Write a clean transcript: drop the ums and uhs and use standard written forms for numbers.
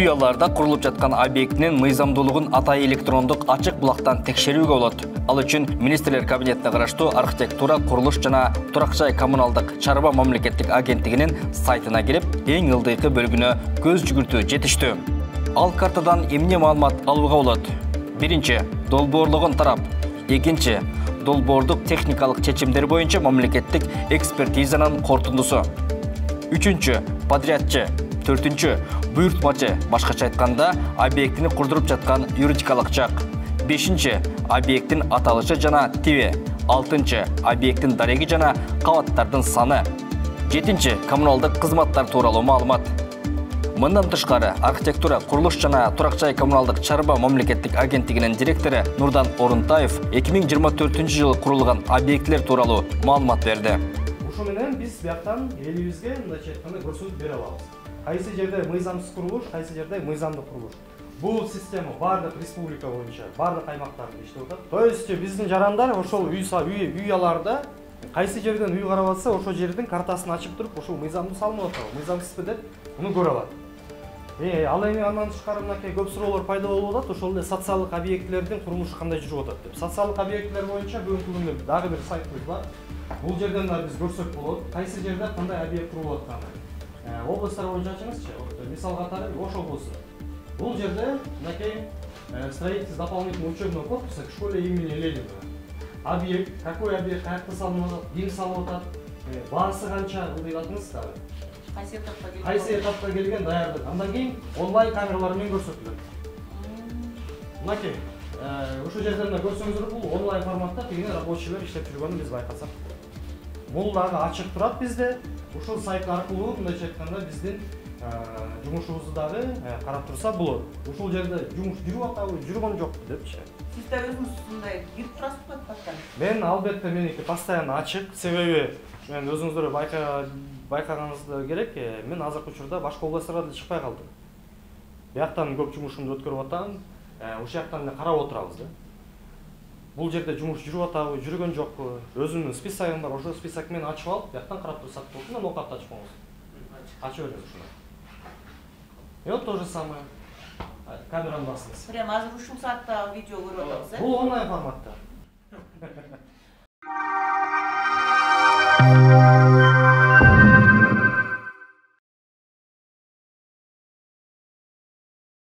үй аларда курулуп жаткан объектинин мыйзамдуулугун атай электрондук ачык булактан текшерүүгө болот. Ал үчүн министрлер кабинетине караштуу архитектура, курулуш жана турак жай коммуналдык чарба мамлекеттик агенттигинин сайтына кирип, эң ылдыйкы бөлүгүнө көз жүгүртүү жетиштүү. Ал картадан эмне маалымат алууга болот? Биринчи, долбоорлогон тарап. Экинчи, долбоордук техникалык чечимдер боюнча мамлекеттик экспертизанын корутундусу. Үчүнчү, подрядчы. Төртүнчү, буйртмачы, башкача айтканда, объектини курдуруп жаткан юридикалык жак. Бешинчи, объекттин аталышы жана тиби. Алтынчы, объекттин дареги жана кабаттардын саны. Жетинчи, коммуналдык кызматтар тууралуу маалымат. Мындан тышкары, архитектура, курулуш жана турак жай коммуналдык чарба мамлекеттик агенттигинин директору Нурдан Орунтаев 2024 жылы курулган объектилер тууралуу маалымат берди. Ушу менен биз бияктан элибизге мындайча айтканда көрсөтүп бере алабыз. Кайсы жерде мыйзамсыз курулуш, кайсы жерде мыйзамдуу курулуш. Бул система бардык республика боюнча, бардык аймактарда иштеп атат. То есть биздин жарандар ошол үй аларда кайсы жерден үй карап атса, ошол жердин картасын ачып туруп, ошол мыйзамдуу салынып атабы, мыйзамсызбы деп муну көрө алат. Ал эми андан тышкары мынакей көп суроолор пайда болуп атат, ошол эле социалдык объектилердин курулушу кандай жүрүп атат деп. Социалдык объектилер боюнча бүгүнкү күндө дагы бир сайтыбыз бар. Бул жерден да биз көрсөк болот, кайсы жерде кандай объект курулуп атканын. Областтар боюнча ачыңызчы, мисал катары Ош облусу. Бул жерде мынакей строительство дополнительного учебного корпуса к школе имени Ленина. Объект, какой объект, каякта салынып атат, ким салып атат, баасы канча деп атыңыздар. Кайсы этапта келген даярдык. Андан кийин онлайн камералар менен көрсөтүлөт. Мынакей, ушул жерден да көрсөңүздөр, бул онлайн форматта тигине рабочийлер иштеп жүргөнүн биз байкасак. Бул дагы ачык турат бизде. Ушул сайт аркылуу мындайча айтканда биздин жумушубузду дагы карап турса болот. Ушул жерде жумуш жүрүп атабы, жүргөн жокпу депчи. Сиз да өзүңүз ушундай кирип турасызбы постоянно? Мен албетте меники постоянно ачык. Себеби мен өзүңүздөр байкаганыңызды керек, мен азыркы учурда башка областтарга да чыкпай калдым. Бияктан көп жумушумду өткөрүп атам, ошол жактан эле карап отурабыз да. Бул жерде жумуш жүрүп атабы, жүргөн жокпу? Өзүмдүн списогум бар, ошол список менен ачып алып, бияктан карап турсак болот. Мына ноқатты ачып коңуз. Ачып бериңиз ушуну. И вот то же самое. Камераны басыңыз. Прямо азыр ушул саатта видео көрүп атабыз, Бул онлайн форматта.